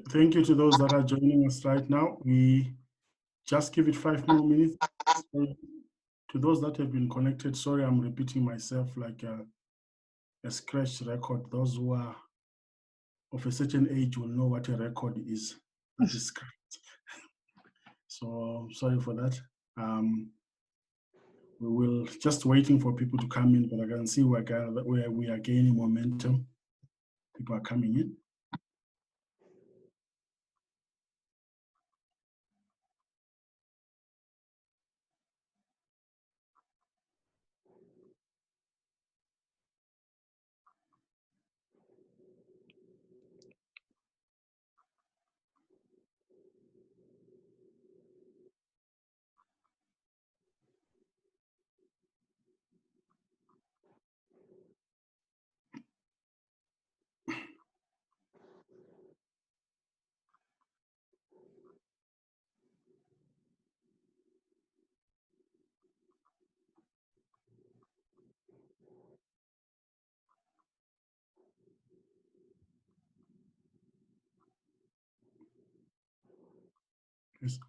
Thank you to those that are joining us right now. We just give it 5 more minutes. So to those that have been connected, sorry, I'm repeating myself like a scratch record. Those who are of a certain age will know what a record is. That is correct. So sorry for that. We will just waiting for people to come in, but I can see we are gaining momentum. People are coming in. Yes.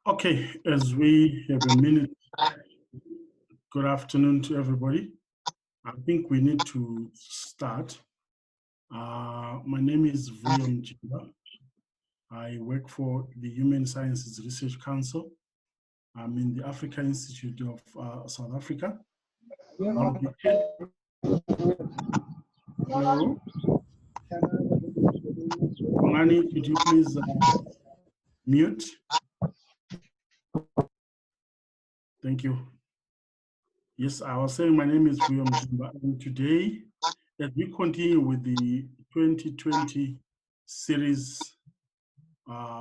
Okay, as we have a minute, good afternoon to everybody. I think we need to start. My name is William Jimba. I work for the Human Sciences Research Council. I'm in the Africa Institute of South Africa. Hello? Mani, could you please mute? Thank you. Yes, I was saying my name is William Jimba, and today, as we continue with the 2020 series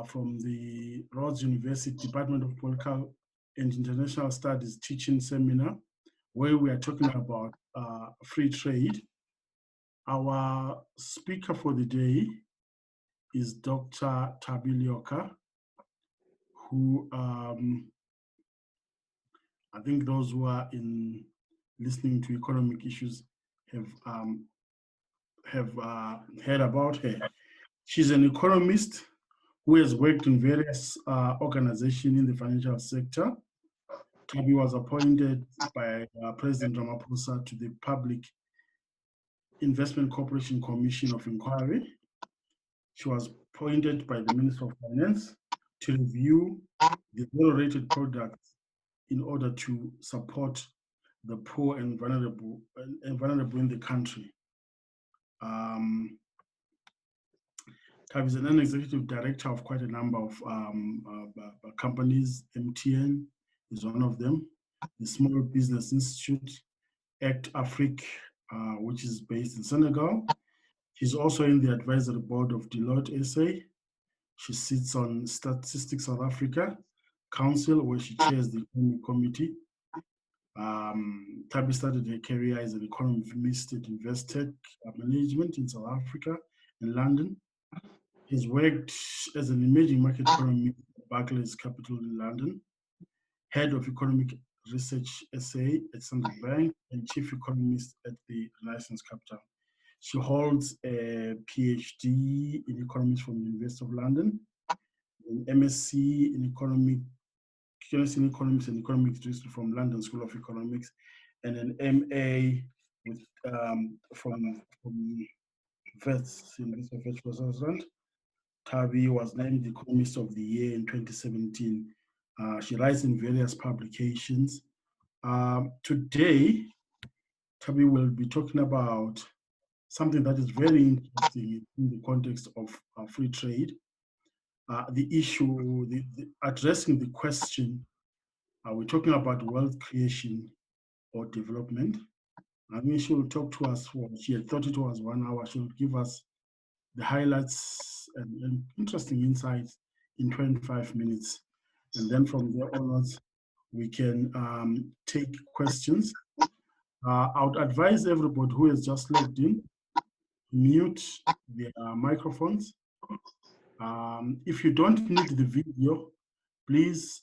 from the Rhodes University Department of Political and International Studies teaching seminar, where we are talking about free trade. Our speaker for the day is Dr. Thabi Leoka, who I think those who are in listening to economic issues have heard about her. She's an economist who has worked in various organizations in the financial sector. Thabi was appointed by President Ramaphosa to the Public Investment Corporation Commission of Inquiry. She was appointed by the Minister of Finance to review the zero-rated products in order to support the poor and vulnerable in the country. Thabi is an non-executive director of quite a number of companies. MTN is one of them. The Small Business Institute, Act Afrique, which is based in Senegal. She's also in the advisory board of Deloitte SA. She sits on Statistics South Africa Council, where she chairs the Economic Committee. Thabi started her career as an economist at Investec Management in South Africa in London. He's worked as an emerging market economist at Barclays Capital in London, head of economic research SA at Standard Bank, and chief economist at the Renaissance Capital. She holds a PhD in economics from the University of London, an MSc in economic experience in economics and economics from London School of Economics, and an MA with from Wits, University of Witwatersrand. Thabi was named the Economist of the Year in 2017. She writes in various publications. Today, Thabi will be talking about something that is very interesting in the context of free trade. The issue, addressing the question, are we talking about wealth creation or development? I mean, she will talk to us, she had thought it was 1 hour. She will give us the highlights and interesting insights in 25 minutes. And then from there onwards, we can take questions. I would advise everybody who has just logged in, mute their microphones. If you don't need the video, please,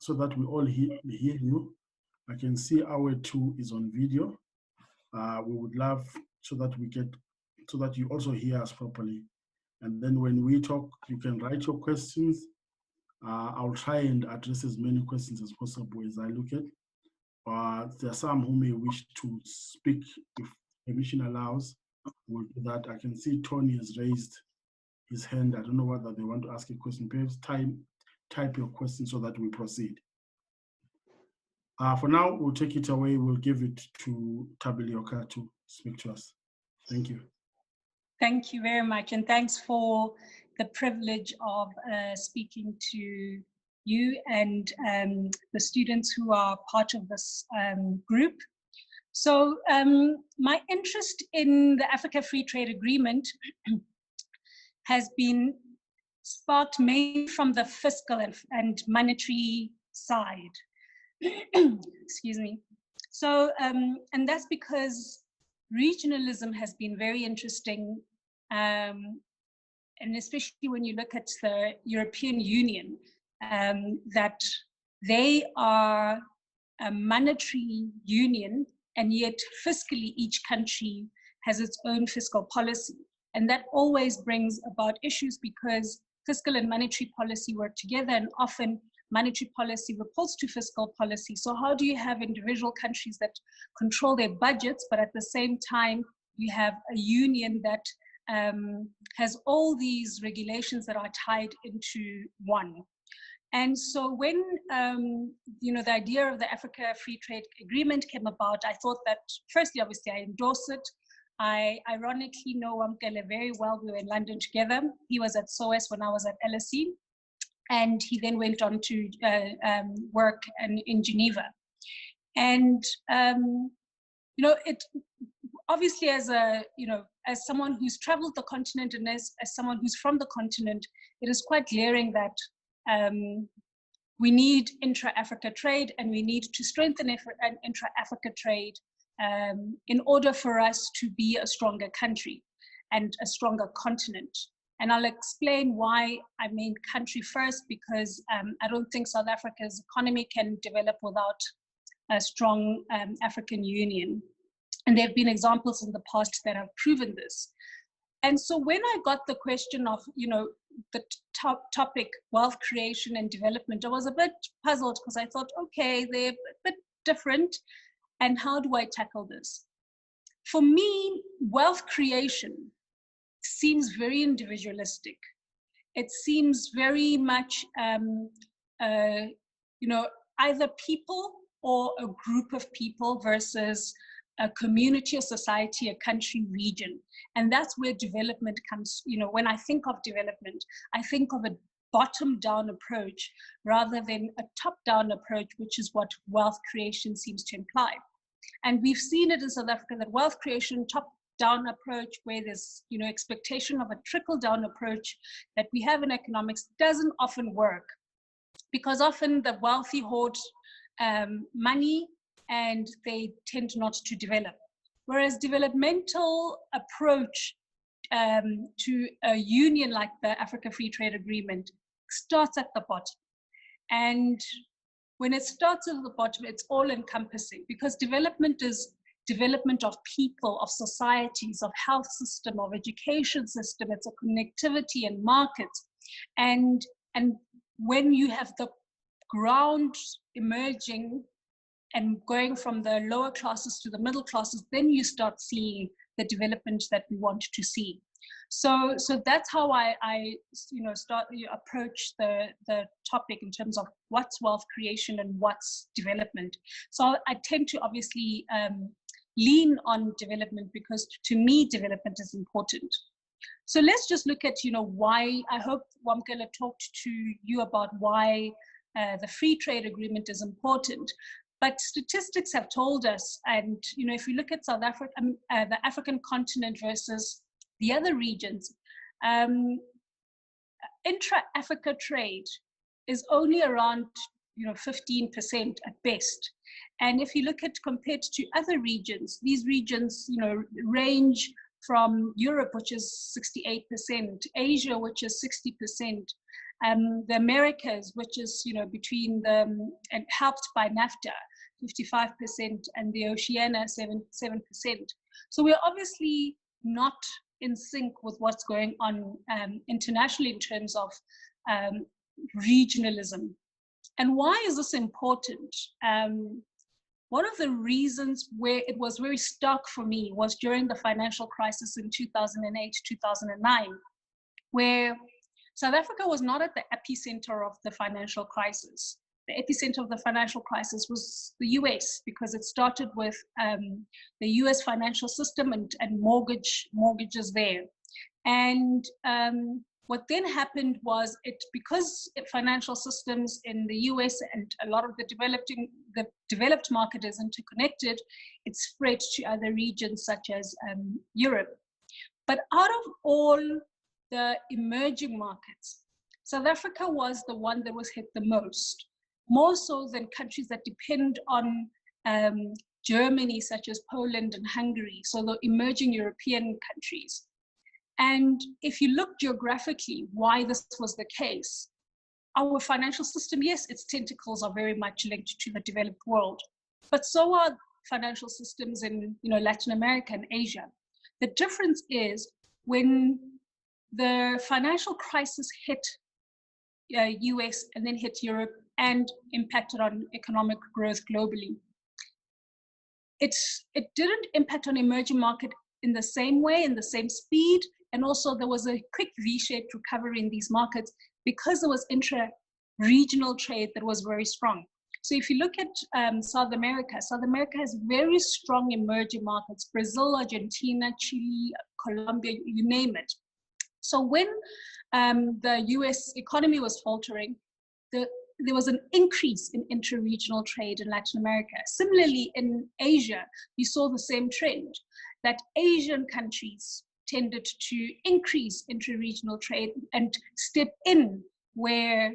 so that we all hear you. I can see our two is on video. We would love so that you also hear us properly. And then when we talk, you can write your questions. I'll try and address as many questions as possible as I look at. There are some who may wish to speak if permission allows. We'll do that. I can see Tony has raised his hand. I don't know whether they want to ask a question. Perhaps type your question so that we proceed. For now, we'll take it away. We'll give it to Thabi Leoka to speak to us. Thank you. Thank you very much. And thanks for the privilege of speaking to you and the students who are part of this group. So my interest in the Africa Free Trade Agreement has been sparked mainly from the fiscal and monetary side. Excuse me. So, and that's because regionalism has been very interesting, and especially when you look at the European Union, that they are a monetary union, and yet fiscally each country has its own fiscal policy. And that always brings about issues because fiscal and monetary policy work together, and often monetary policy reports to fiscal policy. So how do you have individual countries that control their budgets, but at the same time, you have a union that has all these regulations that are tied into one? And so when the idea of the Africa Free Trade Agreement came about, I thought that, firstly, obviously, I endorse it. I ironically know Wamkele very well. We were in London together. He was at SOAS when I was at LSE. And he then went on to work in Geneva. And it obviously, as someone who's traveled the continent and as someone who's from the continent, it is quite glaring that we need intra-Africa trade, and we need to strengthen intra-Africa trade in order for us to be a stronger country and a stronger continent. And I'll explain why I mean country first, because I don't think South Africa's economy can develop without a strong African Union. And there have been examples in the past that have proven this. And so when I got the question of, the topic, wealth creation and development, I was a bit puzzled because I thought, okay, they're a bit different. And how do I tackle this? For me, wealth creation seems very individualistic. It seems very much, either people or a group of people versus a community, a society, a country, region. And that's where development comes. When I think of development, I think of a bottom-down approach rather than a top-down approach, which is what wealth creation seems to imply. And we've seen it in South Africa that wealth creation, top-down approach, where there's expectation of a trickle-down approach that we have in economics, doesn't often work, because often the wealthy hoard money and they tend not to develop. Whereas developmental approach to a union like the Africa Free Trade Agreement starts at the bottom. And when it starts at the bottom, it's all encompassing, because development is development of people, of societies, of health system, of education system. It's a connectivity and markets. And when you have the ground emerging and going from the lower classes to the middle classes, then you start seeing the development that we want to see. So that's how I approach the topic in terms of what's wealth creation and what's development. So I tend to obviously lean on development because to me development is important. So let's just look at why. I hope Wamkela talked to you about why the free trade agreement is important. But statistics have told us, and if you look at South Africa, the African continent versus the other regions, intra-Africa trade is only around 15% at best. And if you look at compared to other regions, these regions range from Europe, which is 68%, Asia, which is 60%, the Americas, which is between them and helped by NAFTA, 55%, and the Oceania, 7%. So we're obviously not in sync with what's going on internationally in terms of regionalism. And why is this important? One of the reasons where it was very stark for me was during the financial crisis in 2008, 2009, where South Africa was not at the epicenter of the financial crisis. The epicenter of the financial crisis was the US, because it started with the US financial system and mortgages there. And what then happened was because financial systems in the US and a lot of the developed market is interconnected, it spread to other regions such as Europe. But out of all the emerging markets, South Africa was the one that was hit the most, more so than countries that depend on Germany, such as Poland and Hungary, so the emerging European countries. And if you look geographically why this was the case, our financial system, yes, its tentacles are very much linked to the developed world, but so are financial systems in Latin America and Asia. The difference is when the financial crisis hit US and then hit Europe and impacted on economic growth globally, it didn't impact on emerging market in the same way, in the same speed. And also there was a quick V-shaped recovery in these markets because there was intra-regional trade that was very strong. So if you look at South America has very strong emerging markets, Brazil, Argentina, Chile, Colombia, you name it. So when the US economy was faltering, there was an increase in intra-regional trade in Latin America. Similarly, in Asia, we saw the same trend, that Asian countries tended to increase intra-regional trade and step in where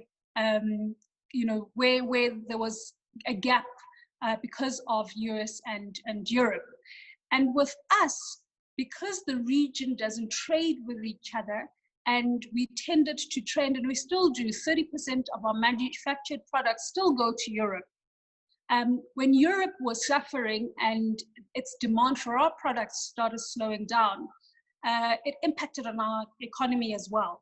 where there was a gap because of US and Europe. And with us, because the region doesn't trade with each other, and we tended to trade, and we still do, 30% of our manufactured products still go to Europe. When Europe was suffering and its demand for our products started slowing down, it impacted on our economy as well.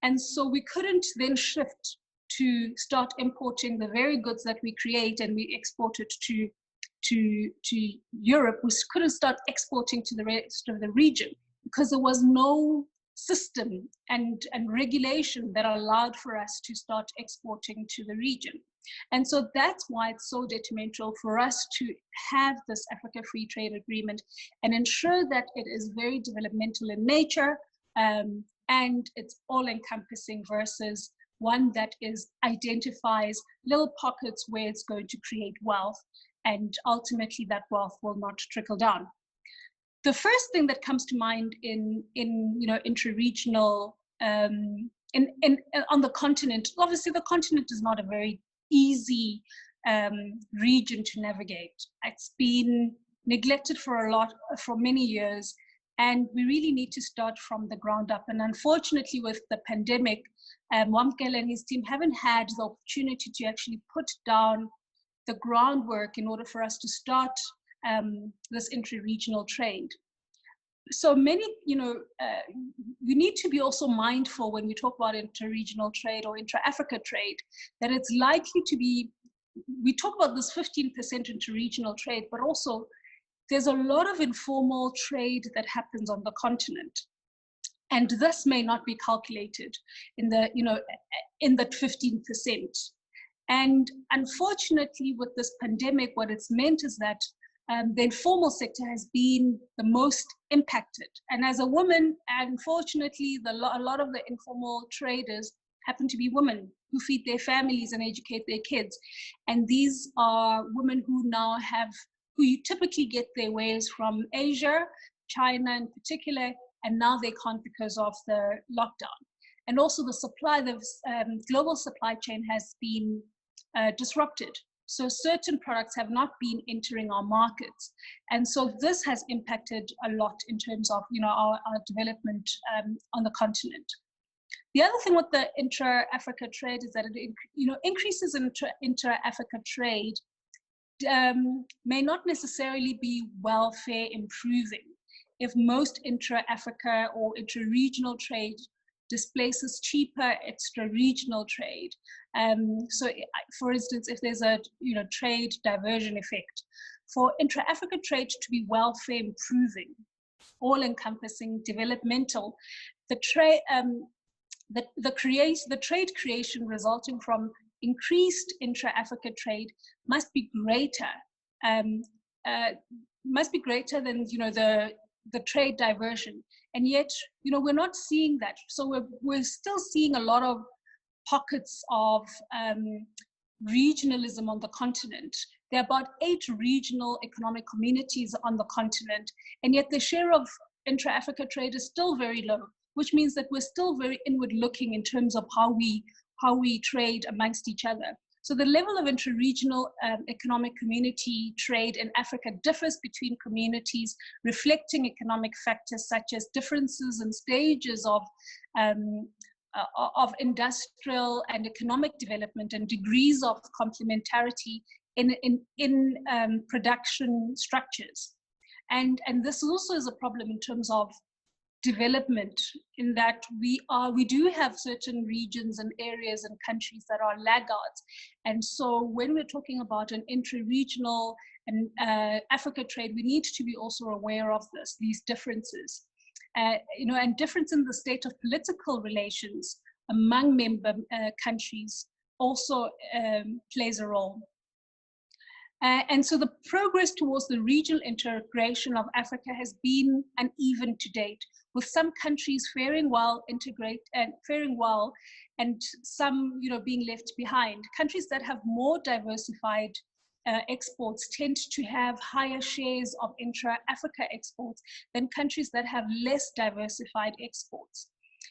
And so we couldn't then shift to start importing the very goods that we create and we export it to Europe. We couldn't start exporting to the rest of the region because there was no system and regulation that allowed for us to start exporting to the region. And so that's why it's so detrimental for us to have this Africa Free Trade Agreement and ensure that it is very developmental in nature and it's all-encompassing versus one that identifies little pockets where it's going to create wealth, and ultimately that wealth will not trickle down. The first thing that comes to mind in intra-regional on the continent, obviously the continent is not a very easy region to navigate. It's been neglected for many years, and we really need to start from the ground up. And unfortunately, with the pandemic, Wamkela and his team haven't had the opportunity to actually put down the groundwork in order for us to start this intra-regional trade. so many, we need to be also mindful when we talk about inter-regional trade or intra-Africa trade, that it's likely to be, we talk about this 15% inter-regional trade, but also there's a lot of informal trade that happens on the continent. And this may not be calculated in the, in that 15%. And unfortunately, with this pandemic, what it's meant is that the informal sector has been the most impacted. And as a woman, unfortunately, a lot of the informal traders happen to be women who feed their families and educate their kids. And these are women who now who you typically get their wares from Asia, China in particular, and now they can't because of the lockdown. And also the global supply chain has been disrupted. So certain products have not been entering our markets. And so this has impacted a lot in terms of our development on the continent. The other thing with the intra-Africa trade is that it increases in intra-Africa trade may not necessarily be welfare improving if most intra-Africa or intra-regional trade displaces cheaper extra-regional trade. So, for instance, if there's a trade diversion effect, for intra-Africa trade to be welfare improving, all-encompassing, developmental, the trade creation resulting from increased intra-Africa trade must be greater. Must be greater than the trade diversion, and yet we're not seeing that. So we're still seeing a lot of pockets of regionalism on the continent. There are about 8 regional economic communities on the continent, and yet the share of intra-Africa trade is still very low, which means that we're still very inward-looking in terms of how we trade amongst each other. So the level of intra-regional economic community trade in Africa differs between communities, reflecting economic factors such as differences in stages of industrial and economic development and degrees of complementarity in production structures. And this also is a problem in terms of development, in that we do have certain regions and areas and countries that are laggards. And so when we're talking about an intra-regional and Africa trade, we need to be also aware of these differences. And difference in the state of political relations among member countries also plays a role. And so the progress towards the regional integration of Africa has been uneven to date, with some countries faring well and some being left behind. Countries that have more diversified exports tend to have higher shares of intra-Africa exports than countries that have less diversified exports.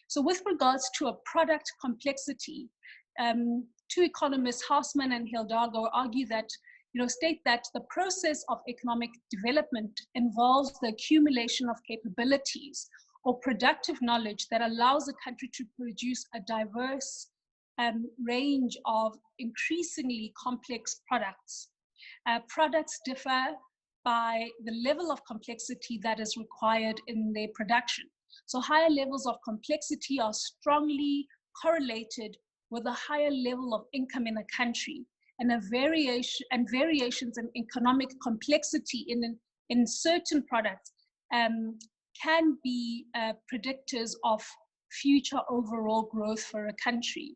So with regards to a product complexity, 2 economists, Hausman and Hidalgo, argue that state that the process of economic development involves the accumulation of capabilities or productive knowledge that allows a country to produce a diverse range of increasingly complex products. Products differ by the level of complexity that is required in their production. So higher levels of complexity are strongly correlated with a higher level of income in a country, and variations in economic complexity in certain products can be predictors of future overall growth for a country.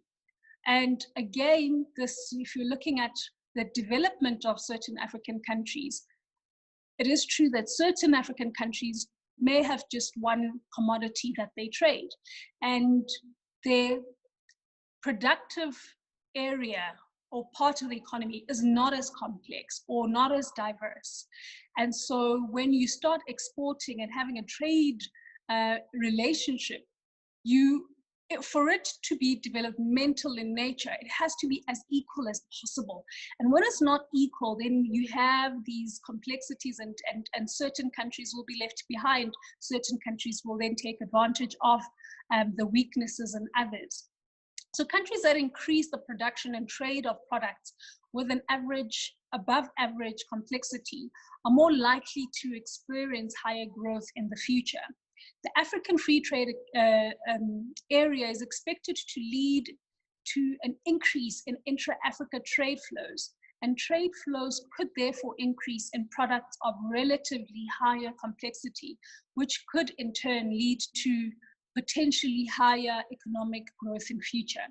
And again, if you're looking at the development of certain African countries, it is true that certain African countries may have just one commodity that they trade, and their productive area or part of the economy is not as complex or not as diverse. And so when you start exporting and having a trade relationship, for it to be developmental in nature, it has to be as equal as possible. And when it's not equal, then you have these complexities, and certain countries will be left behind. Certain countries will then take advantage of the weaknesses in others. So countries that increase the production and trade of products with an above average complexity are more likely to experience higher growth in the future. The African free trade area is expected to lead to an increase in intra-Africa trade flows, and trade flows could therefore increase in products of relatively higher complexity, which could in turn lead to potentially higher economic growth in future.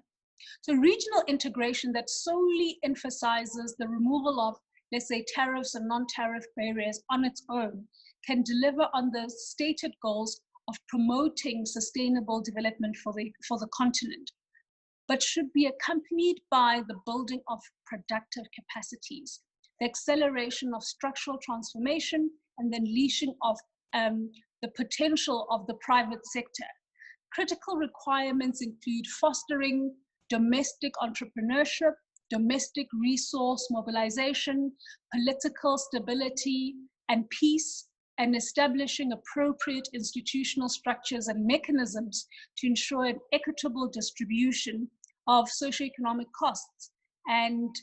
So regional integration that solely emphasizes the removal of, let's say, tariffs and non-tariff barriers on its own can deliver on the stated goals of promoting sustainable development for the continent, but should be accompanied by the building of productive capacities, the acceleration of structural transformation, and the unleashing of the potential of the private sector. Critical requirements include fostering domestic entrepreneurship, domestic resource mobilization, political stability and peace, and establishing appropriate institutional structures and mechanisms to ensure an equitable distribution of socioeconomic costs and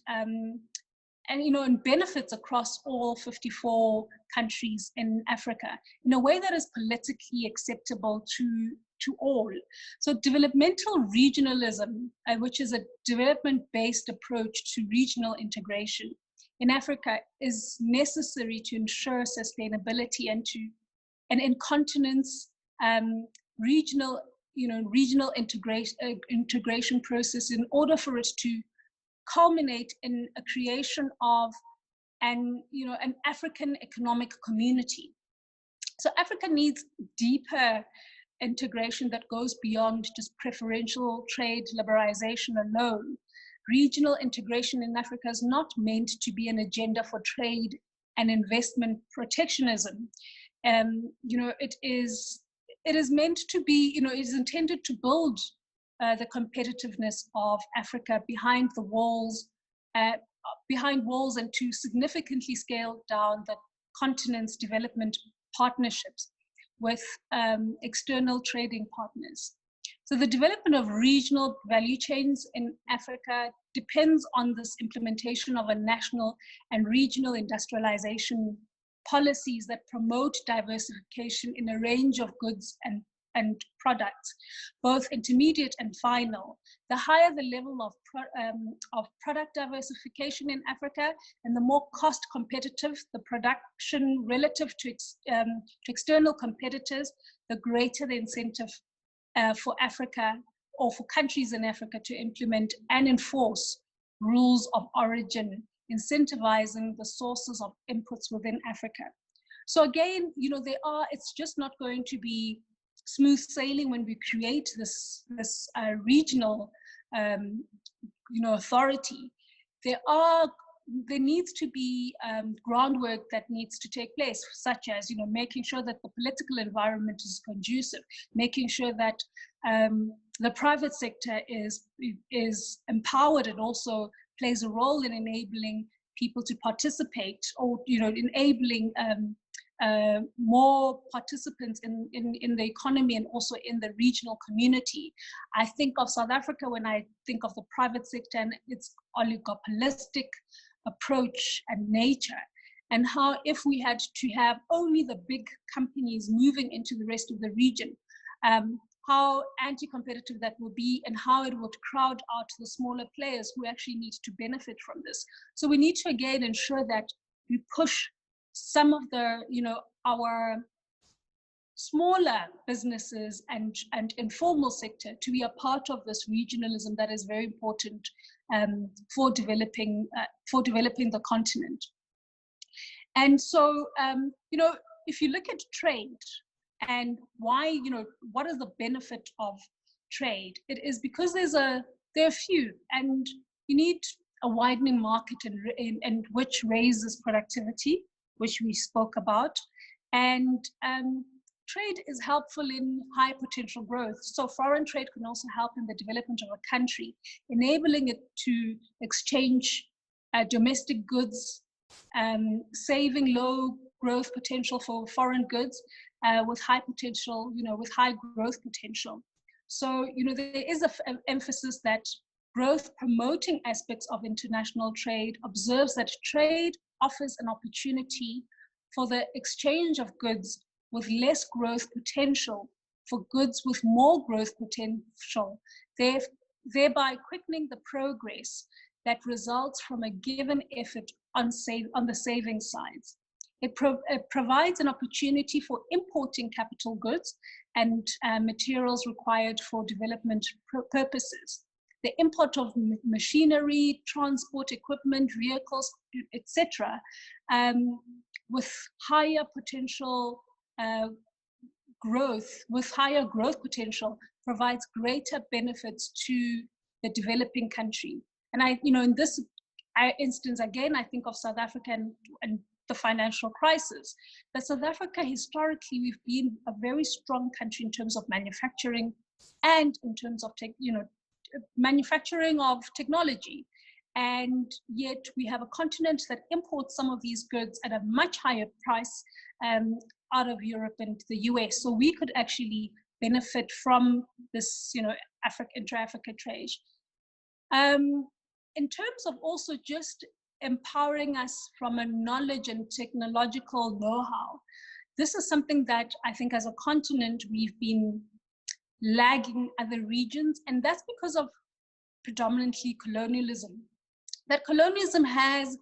benefits across all 54 countries in Africa in a way that is politically acceptable to all. So developmental regionalism, which is a development-based approach to regional integration in Africa, is necessary to ensure sustainability and in continents regional integration process in order for it to culminate in a creation of an African economic community. So Africa needs deeper integration that goes beyond just preferential trade liberalization alone. Regional integration in Africa is not meant to be an agenda for trade and investment protectionism. It is meant to be, it is intended to build the competitiveness of Africa behind walls and to significantly scale down the continent's development partnerships with external trading partners. So the development of regional value chains in Africa depends on this implementation of a national and regional industrialization policies that promote diversification in a range of goods and products, both intermediate and final. The higher the level of product diversification in Africa, and the more cost competitive the production relative to external competitors, the greater the incentive for Africa or for countries in Africa to implement and enforce rules of origin, incentivizing the sources of inputs within Africa. So again, it's just not going to be smooth sailing when we create this regional authority. There needs to be groundwork that needs to take place, such as making sure that the political environment is conducive, making sure that the private sector is empowered and also plays a role in enabling people to participate, or enabling more participants in the economy and also in the regional community. I think of South Africa when I think of the private sector and its oligopolistic approach and nature, and how if we had to have only the big companies moving into the rest of the region, how anti-competitive that will be and how it would crowd out the smaller players who actually need to benefit from this. So we need to again ensure that we push some of the, our smaller businesses and informal sector to be a part of this regionalism that is very important for developing the continent. And so, if you look at trade and why, what is the benefit of trade? It is because there are few, and you need a widening market and which raises productivity, which we spoke about, and trade is helpful in high potential growth. So foreign trade can also help in the development of a country, enabling it to exchange domestic goods, saving low growth potential for foreign goods with high potential, with high growth potential. So, there is an emphasis that growth promoting aspects of international trade observes that trade offers an opportunity for the exchange of goods with less growth potential for goods with more growth potential, thereby quickening the progress that results from a given effort on the saving sides. It provides an opportunity for importing capital goods and materials required for development purposes. The import of machinery, transport equipment, vehicles, etc., with higher potential with higher growth potential, provides greater benefits to the developing country. And in this instance, again, I think of South Africa and the financial crisis. But South Africa, historically, we've been a very strong country in terms of manufacturing and in terms of manufacturing of technology. And yet we have a continent that imports some of these goods at a much higher price out of Europe and the US. So we could actually benefit from this, intra-Africa trade. In terms of also just empowering us from a knowledge and technological know-how, this is something that I think as a continent we've been lagging other regions, and that's because of predominantly colonialism. That colonialism has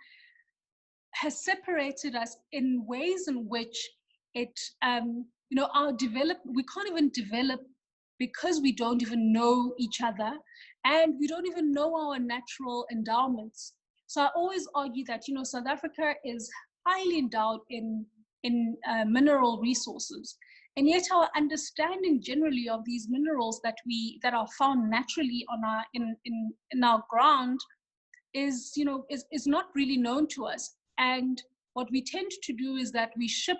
separated us in ways in which it, we can't even develop because we don't even know each other and we don't even know our natural endowments. So I always argue that, South Africa is highly endowed in mineral resources. And yet our understanding generally of these minerals that are found naturally on in our ground is not really known to us. And what we tend to do is that we ship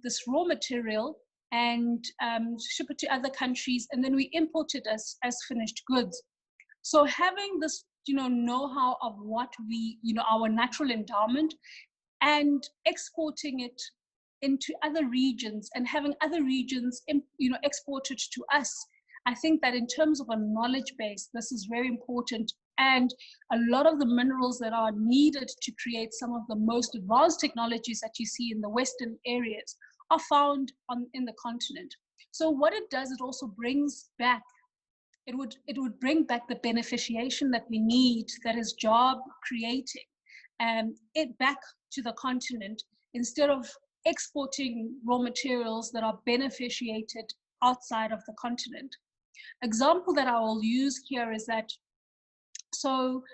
this raw material and ship it to other countries, and then we import it as finished goods. So having this know-how of what our natural endowment, and exporting it into other regions and having other regions export it to us, I think that in terms of a knowledge base, this is very important. And a lot of the minerals that are needed to create some of the most advanced technologies that you see in the Western areas are found in the continent. So what it does, it also brings back, it would bring back the beneficiation that we need, that is job creating, it back to the continent, instead of exporting raw materials that are beneficiated outside of the continent. Example that I will use here is that, so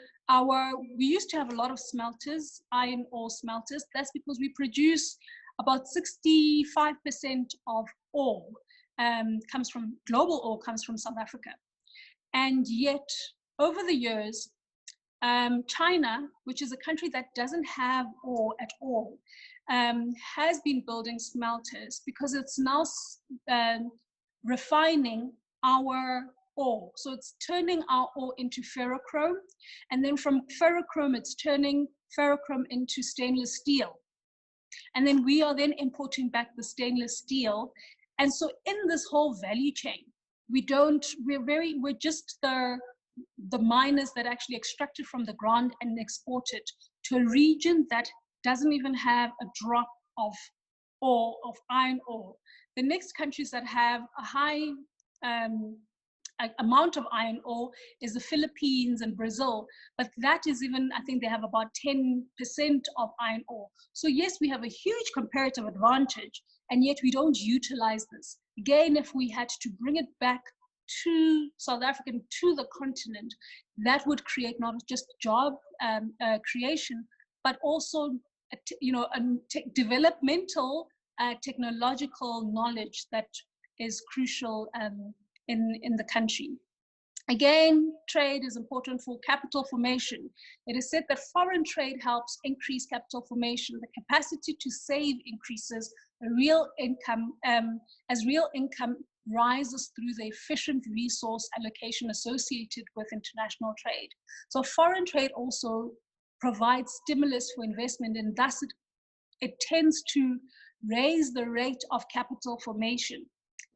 we used to have a lot of smelters, iron ore smelters. That's because we produce about 65% of ore global ore comes from South Africa. And yet over the years, China, which is a country that doesn't have ore at all, has been building smelters because it's now refining our ore. So it's turning our ore into ferrochrome, and then from ferrochrome, it's turning ferrochrome into stainless steel. And then we are then importing back the stainless steel. And so in this whole value chain, we're just the miners that actually extract it from the ground and export it to a region that doesn't even have a drop of ore, of iron ore. The next countries that have a high amount of iron ore is the Philippines and Brazil, but that is even, I think they have about 10% of iron ore. So yes, we have a huge comparative advantage, and yet we don't utilize this. Again, if we had to bring it back to South Africa, to the continent, that would create not just job creation, but also developmental technological knowledge that is crucial in the country. Again, trade is important for capital formation. It is said that foreign trade helps increase capital formation. The capacity to save increases real income as real income rises through the efficient resource allocation associated with international trade. So foreign trade also provides stimulus for investment, and thus it tends to raise the rate of capital formation.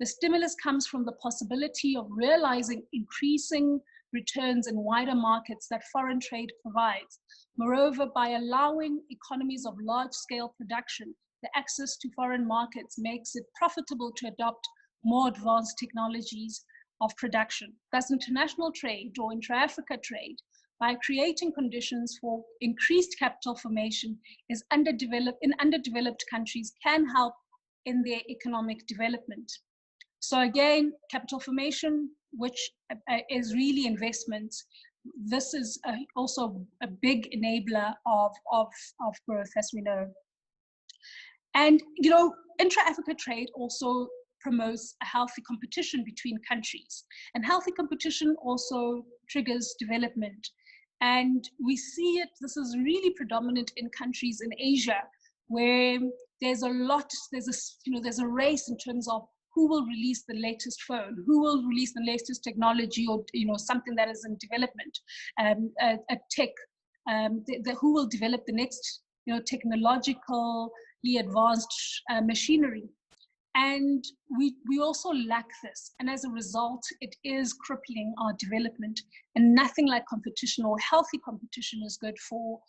The stimulus comes from the possibility of realizing increasing returns in wider markets that foreign trade provides. Moreover, by allowing economies of large-scale production, the access to foreign markets makes it profitable to adopt more advanced technologies of production. Thus, international trade or intra-Africa trade, by creating conditions for increased capital formation, in underdeveloped countries, can help in their economic development. So again, capital formation, which is really investments, this is also a big enabler of growth, as we know. And, you know, intra-Africa trade also promotes a healthy competition between countries. And healthy competition also triggers development. And we see it, this is really predominant in countries in Asia, where there's a race in terms of who will release the latest phone, who will release the latest technology, or something that is in development, a tech, who will develop the next technologically advanced machinery. And we also lack this, and as a result, it is crippling our development. And nothing like competition, or healthy competition, is good for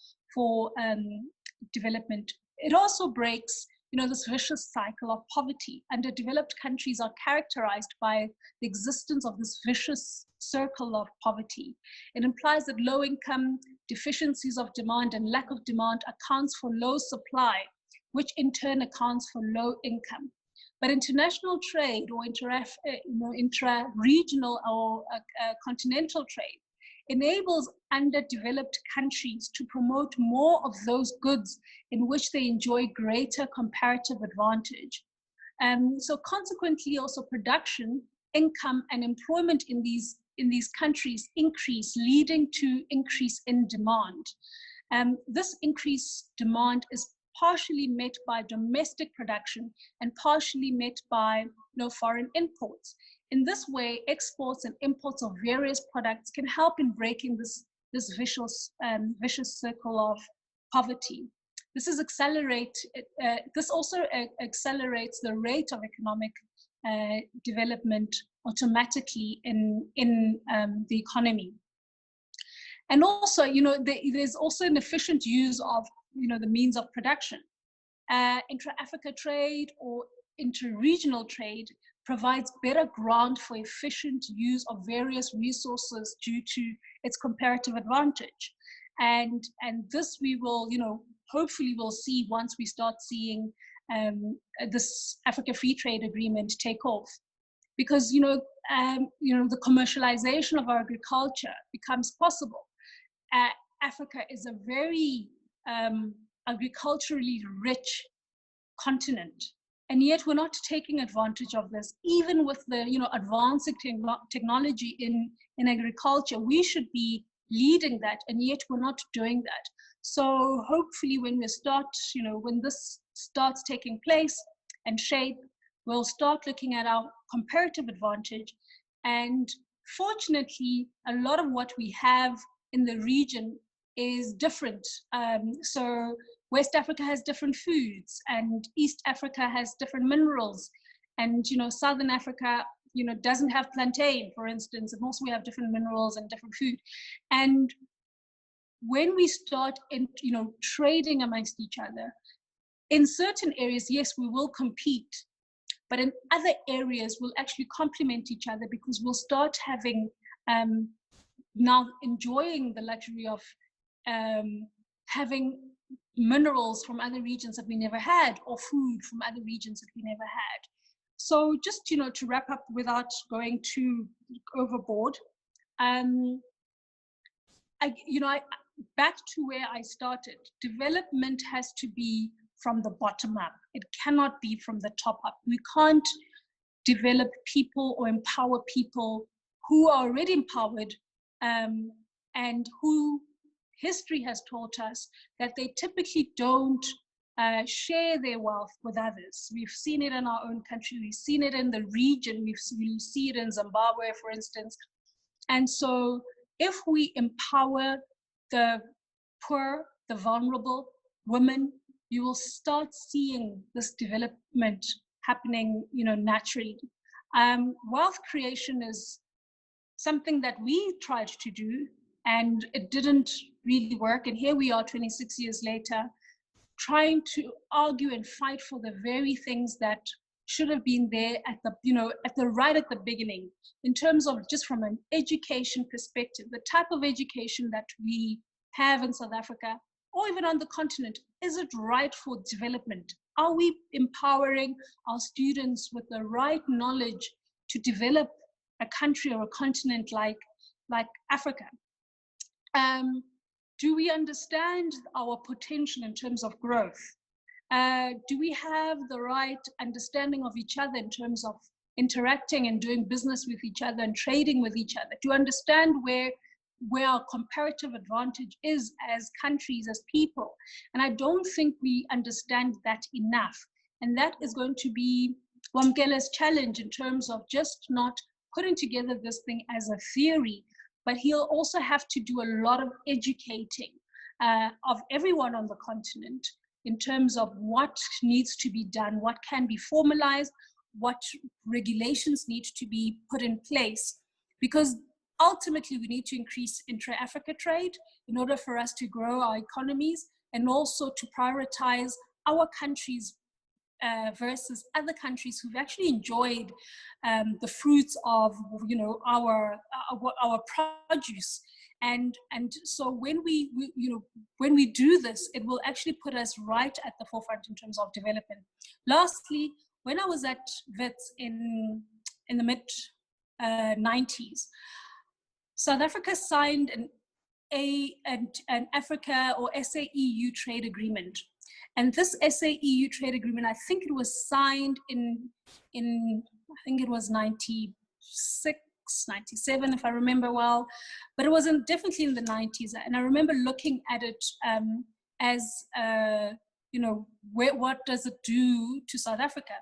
development. It also breaks this vicious cycle of poverty. Underdeveloped countries are characterized by the existence of this vicious circle of poverty. It implies that low income, deficiencies of demand, and lack of demand accounts for low supply, which in turn accounts for low income. But international trade, or intra-regional or continental trade, enables underdeveloped countries to promote more of those goods in which they enjoy greater comparative advantage. So consequently, also production, income, and employment in these countries increase, leading to increase in demand. This increased demand is partially met by domestic production and partially met by foreign imports. In this way, exports and imports of various products can help in breaking this vicious circle of poverty. This also accelerates the rate of economic development automatically in the economy. And also, there's also an efficient use of the means of production. Intra-Africa trade or inter-regional trade provides better ground for efficient use of various resources due to its comparative advantage. And this we will, hopefully we'll see once we start seeing this Africa Free Trade Agreement take off. Because, the commercialization of our agriculture becomes possible. Africa is a very agriculturally rich continent, and yet we're not taking advantage of this. Even with the advancing technology in agriculture, we should be leading that, and yet we're not doing that. So hopefully when we start, when this starts taking place and shape, we'll start looking at our comparative advantage. And fortunately, a lot of what we have in the region is different. So West Africa has different foods, and East Africa has different minerals, and Southern Africa doesn't have plantain, for instance, and also we have different minerals and different food. And when we start in trading amongst each other, in certain areas, yes, we will compete, but in other areas we'll actually complement each other, because we'll start having now enjoying the luxury of having minerals from other regions that we never had, or food from other regions that we never had. So just to wrap up without going too overboard, back to where I started. Development has to be from the bottom up. It cannot be from the top up. We can't develop people or empower people who are already empowered, and who history has taught us that they typically don't share their wealth with others. We've seen it in our own country. We've seen it in the region. We see it in Zimbabwe, for instance. And so if we empower the poor, the vulnerable, women, you will start seeing this development happening, naturally. Wealth creation is something that we tried to do and it didn't really work. And here we are 26 years later, trying to argue and fight for the very things that should have been there at the right at the beginning, in terms of just from an education perspective, the type of education that we have in South Africa or even on the continent. Is it right for development? Are we empowering our students with the right knowledge to develop a country or a continent like Africa? Do we understand our potential in terms of growth? Do we have the right understanding of each other in terms of interacting and doing business with each other and trading with each other? To understand where our comparative advantage is as countries, as people. And I don't think we understand that enough. And that is going to be Wamkele's challenge in terms of just not putting together this thing as a theory, but he'll also have to do a lot of educating of everyone on the continent in terms of what needs to be done, what can be formalized, what regulations need to be put in place. Because ultimately we need to increase intra-Africa trade in order for us to grow our economies and also to prioritize our countries versus other countries who've actually enjoyed the fruits of our produce. And so when we do this, it will actually put us right at the forefront in terms of development. Lastly, when I was at WITS in the mid 90s, South Africa signed an Africa or SA-EU trade agreement. And this SA-EU trade agreement, I think it was signed in I think it was 96, 97, if I remember well, but it wasn't definitely in the 90s. And I remember looking at it as, what does it do to South Africa?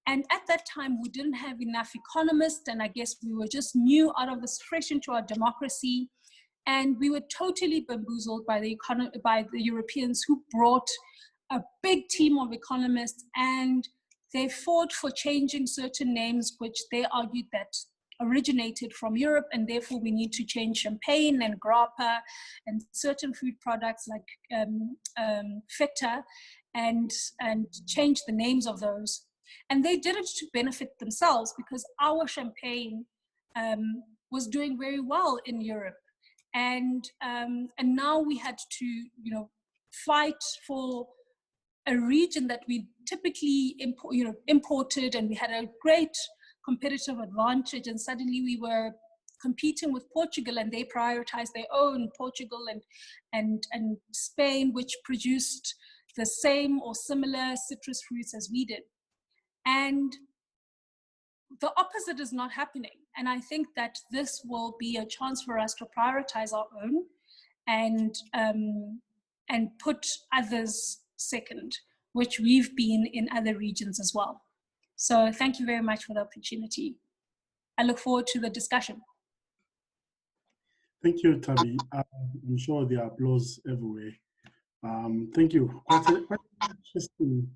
And at that time, we didn't have enough economists, and I guess we were just new out of this, fresh into our democracy. And we were totally bamboozled by the Europeans, who brought a big team of economists, and they fought for changing certain names, which they argued that originated from Europe, and therefore we need to change champagne and grappa and certain food products like feta and change the names of those. And they did it to benefit themselves, because our champagne was doing very well in Europe. And now we had to, fight for a region that we typically imported, and we had a great competitive advantage. And suddenly we were competing with Portugal, and they prioritized their own, Portugal and Spain, which produced the same or similar citrus fruits as we did. And the opposite is not happening. And I think that this will be a chance for us to prioritize our own and put others second, which we've been in other regions as well. So thank you very much for the opportunity. I look forward to the discussion. Thank you, Thabi. I'm sure there are applause everywhere. Thank you. Quite an interesting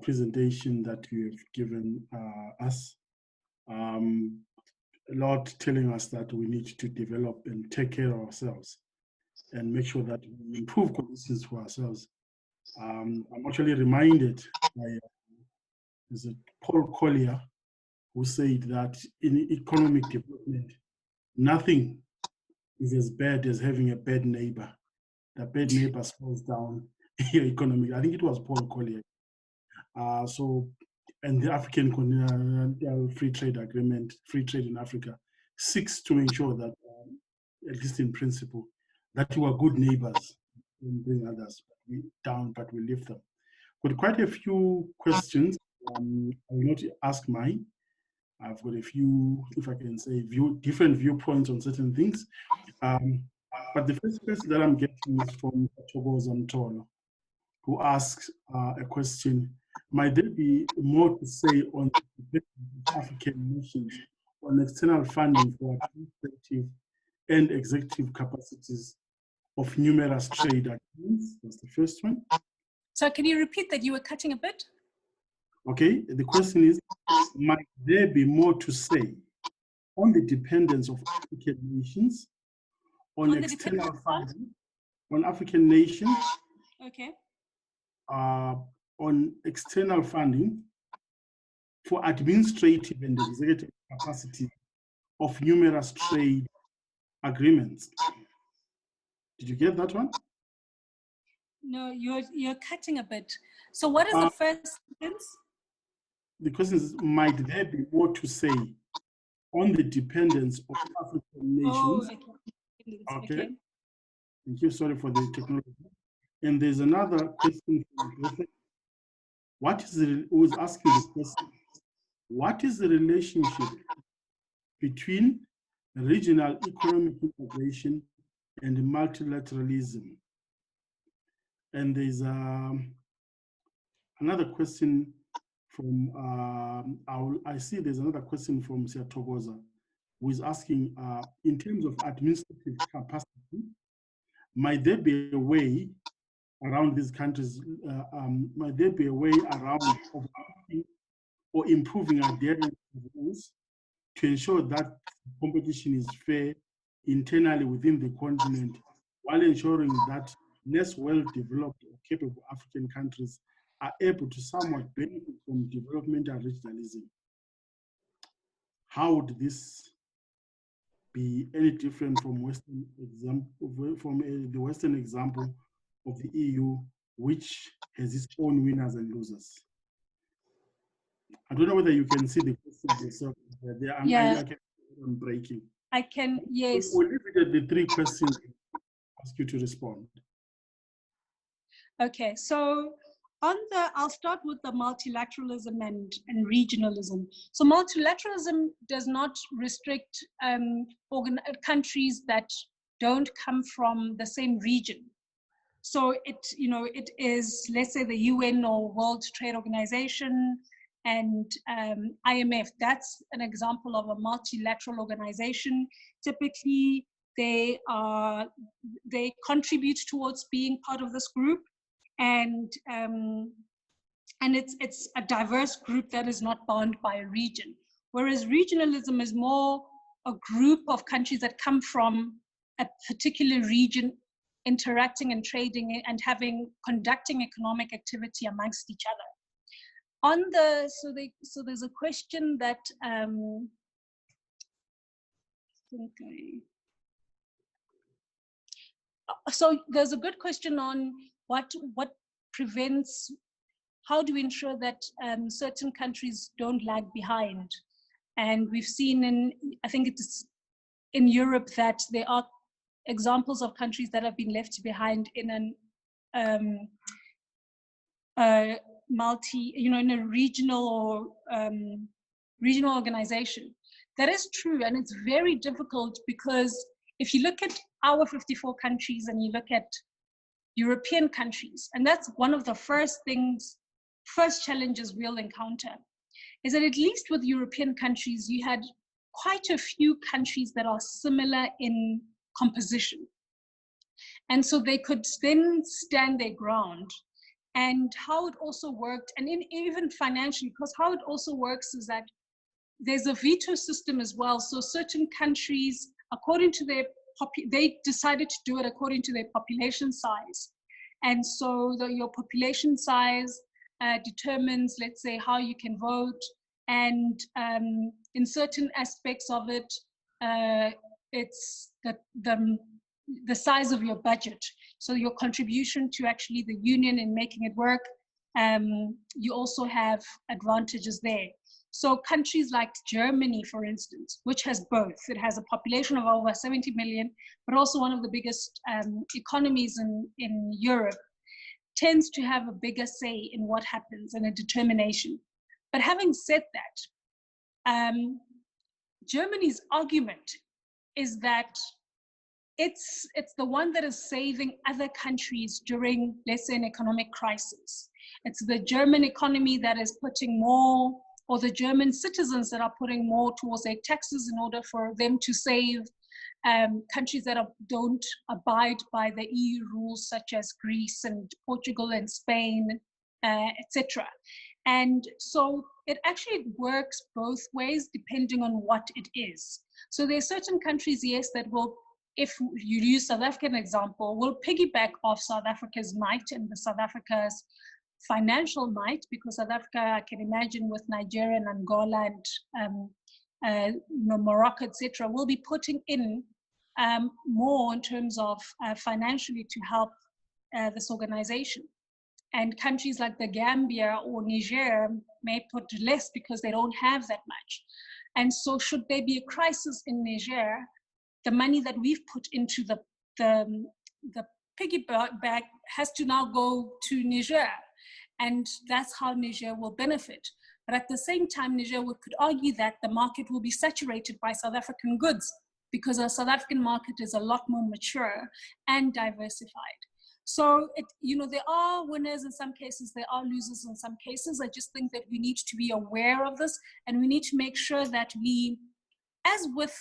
presentation that you have given us. A lot telling us that we need to develop and take care of ourselves and make sure that we improve conditions for ourselves. I'm actually reminded by is it Paul Collier, who said that in economic development, nothing is as bad as having a bad neighbor. The bad neighbor slows down your economy. I think it was Paul Collier. And the African Continental Free Trade Agreement, free trade in Africa, seeks to ensure that, at least in principle, that we are good neighbors and bring others down, but we lift them. Got quite a few questions. I will not ask mine. I've got a few, if I can say, different viewpoints on certain things. But the first question that I'm getting is from Togo's Antolo, who asks a question: might there be more to say on the African nations on external funding for administrative and executive capacities of numerous trade agreements? That's the first one. So can you repeat that? You were cutting a bit. Okay, the question is, might there be more to say on the dependence of African nations on the external dependence of? funding, on African nations, Okay. on external funding for administrative and executive capacity of numerous trade agreements. Did you get that one? No, you're cutting a bit. So what is the first sentence? The question is, might there be more to say on the dependence of African nations? Oh, okay. Thank you. Sorry for the technology. And there's another question from Joseph. Who is asking the question? What is the relationship between regional economic integration and multilateralism? And there's another question from, I see there's another question from Mr. Togoza, who is asking, in terms of administrative capacity, might there be a way around these countries, might there be a way around of or improving adherence to rules to ensure that competition is fair internally within the continent, while ensuring that less well-developed or capable African countries are able to somewhat benefit from developmental regionalism? How would this be any different from Western example, from the Western example of the EU, which has its own winners and losers? I don't know whether you can see the questions yourself. Yeah. I'm breaking. I can, yes. We'll leave it at the three questions and ask you to respond. Okay, so I'll start with the multilateralism and regionalism. So multilateralism does not restrict countries that don't come from the same region. So it is, let's say, the UN or World Trade Organization and IMF. That's an example of a multilateral organization. Typically, they contribute towards being part of this group, and it's a diverse group that is not bound by a region. Whereas regionalism is more a group of countries that come from a particular region, interacting and trading and conducting economic activity amongst each other. So there's a question that so there's a good question on what prevents, how do we ensure that certain countries don't lag behind? And we've seen I think it's in Europe that there are examples of countries that have been left behind in in a regional or regional organization. That is true, and it's very difficult because if you look at our 54 countries and you look at European countries, and that's one of the first challenges we'll encounter, is that at least with European countries, you had quite a few countries that are similar in composition. And so they could then stand their ground. And how it also worked, and even financially, because how it also works is that there's a veto system as well. So certain countries, according to they decided to do it according to their population size. And so your population size determines, let's say, how you can vote. And in certain aspects of it, it's the size of your budget. So your contribution to actually the union in making it work, you also have advantages there. So countries like Germany, for instance, which has both, it has a population of over 70 million, but also one of the biggest economies in Europe, tends to have a bigger say in what happens and a determination. But having said that, Germany's argument is that it's the one that is saving other countries during, let's say, an economic crisis. It's the German economy that is putting more, or the German citizens that are putting more towards their taxes in order for them to save countries that don't abide by the EU rules, such as Greece and Portugal and Spain, etc. And so it actually works both ways depending on what it is. So there are certain countries, yes, that will, if you use South African example, will piggyback off South Africa's might and the South Africa's financial might, because South Africa, I can imagine with Nigeria and Angola and Morocco, etc., will be putting in more in terms of financially to help this organization. And countries like the Gambia or Niger may put less because they don't have that much. And so should there be a crisis in Niger, the money that we've put into the piggy bag has to now go to Niger. And that's how Niger will benefit. But at the same time, Niger could argue that the market will be saturated by South African goods because our South African market is a lot more mature and diversified. So, there are winners in some cases, there are losers in some cases. I just think that we need to be aware of this, and we need to make sure that we, as with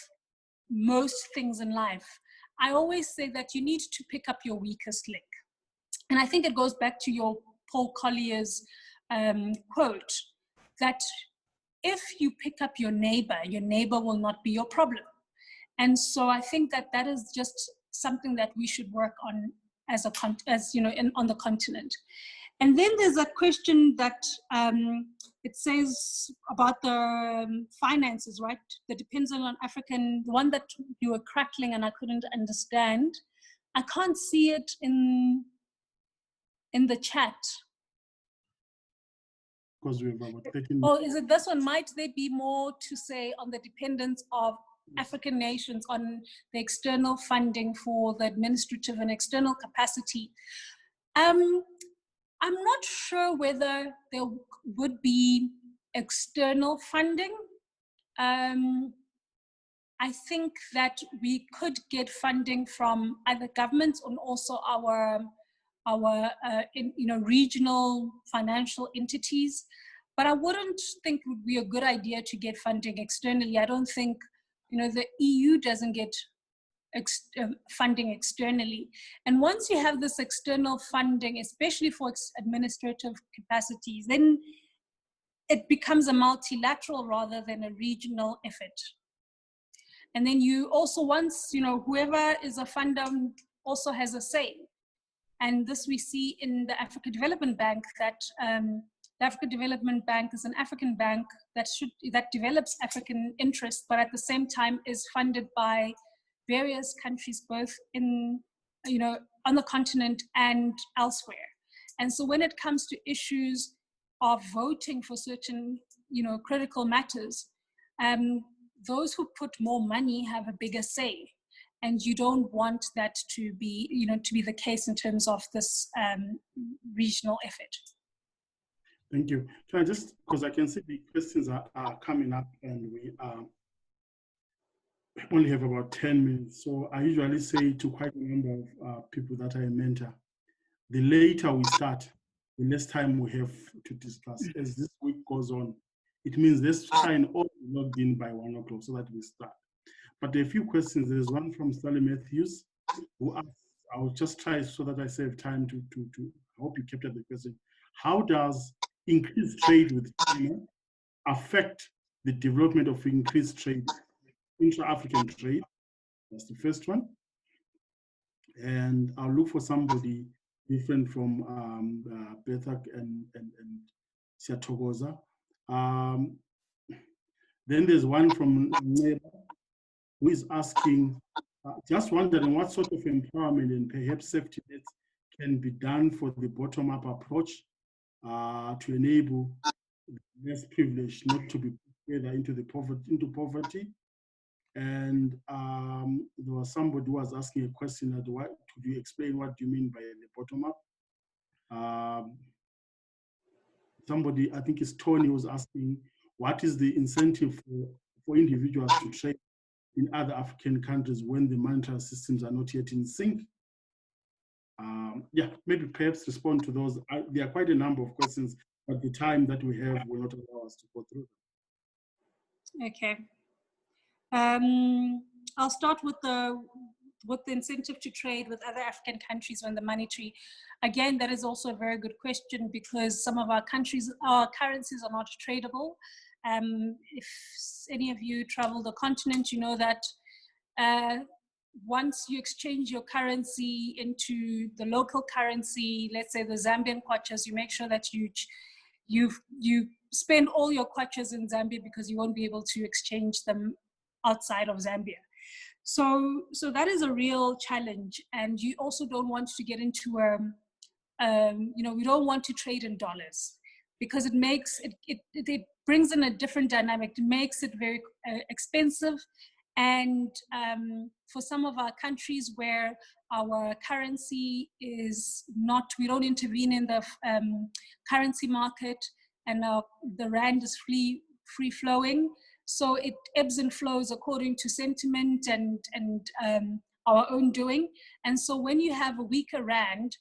most things in life, I always say that you need to pick up your weakest link. And I think it goes back to your Paul Collier's quote, that if you pick up your neighbor will not be your problem. And so I think that that is just something that we should work on on the continent. And then there's a question that it says about the finances, right? The dependence on African, the one that you were crackling and I couldn't understand. I can't see it in the chat. Because we have about 13 Oh, is it this one? Might there be more to say on the dependence of African nations on the external funding for the administrative and external capacity? I'm not sure whether there would be external funding. I think that we could get funding from other governments and also our regional financial entities. But I wouldn't think it would be a good idea to get funding externally. I don't think, the EU doesn't get funding externally. And once you have this external funding, especially for administrative capacities, then it becomes a multilateral rather than a regional effort. And then you also, once, whoever is a funder also has a say. And this we see in the Africa Development Bank, that the Africa Development Bank is an African bank that develops African interests, but at the same time is funded by various countries, both in, on the continent and elsewhere. And so when it comes to issues of voting for certain, critical matters, those who put more money have a bigger say. And you don't want that to be, to be the case in terms of this regional effort. Thank you. Can I just, because I can see the questions are coming up and we only have about 10 minutes. So I usually say to quite a number of people that I mentor, the later we start, the less time we have to discuss. As this week goes on, it means let's try and all be logged in by 1 o'clock so that we start. But there are a few questions. There's one from Sally Matthews who asks, I will just try so that I save time to I hope you captured the question. How does increased trade with China affect the development of increased trade, intra-African trade? That's the first one. And I'll look for somebody different from Bethak and Siatogoza. Then there's one from Nera, who is asking, just wondering what sort of empowerment and perhaps safety nets can be done for the bottom-up approach to enable less privileged not to be further into poverty. And there was somebody who was asking a question that could you explain what do you mean by the bottom-up? Somebody, I think it's Tony, was asking what is the incentive for individuals to trade in other African countries when the monetary systems are not yet in sync? Yeah, maybe perhaps respond to those. There are quite a number of questions, but the time that we have will not allow us to go through them. Okay. I'll start with the incentive to trade with other African countries when the monetary. Again, that is also a very good question because some of our currencies are not tradable. If any of you travel the continent, you know that once you exchange your currency into the local currency, let's say the Zambian kwachas, you make sure that you spend all your kwachas in Zambia because you won't be able to exchange them outside of Zambia. So that is a real challenge, and you also don't want to get into we don't want to trade in dollars because it makes it brings in a different dynamic. It makes it very expensive, and for some of our countries where our currency is not, we don't intervene in the currency market, and the rand is free flowing. So it ebbs and flows according to sentiment and our own doing. And so when you have a weaker rand,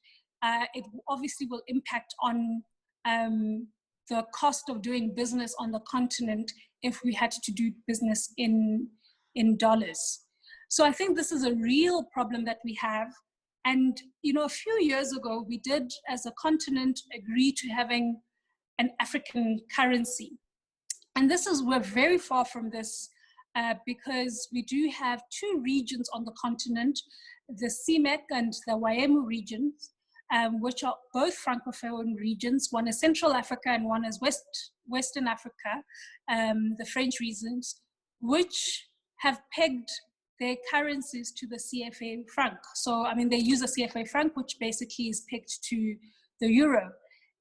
it obviously will impact on the cost of doing business on the continent if we had to do business in dollars. So I think this is a real problem that we have. And, a few years ago, we did, as a continent, agree to having an African currency. And we're very far from this because we do have two regions on the continent, the CEMEC and the WAEMU regions, which are both Francophone regions. One is Central Africa and one is Western Africa, the French regions, which have pegged their currencies to the CFA franc. So, they use the CFA franc, which basically is pegged to the euro.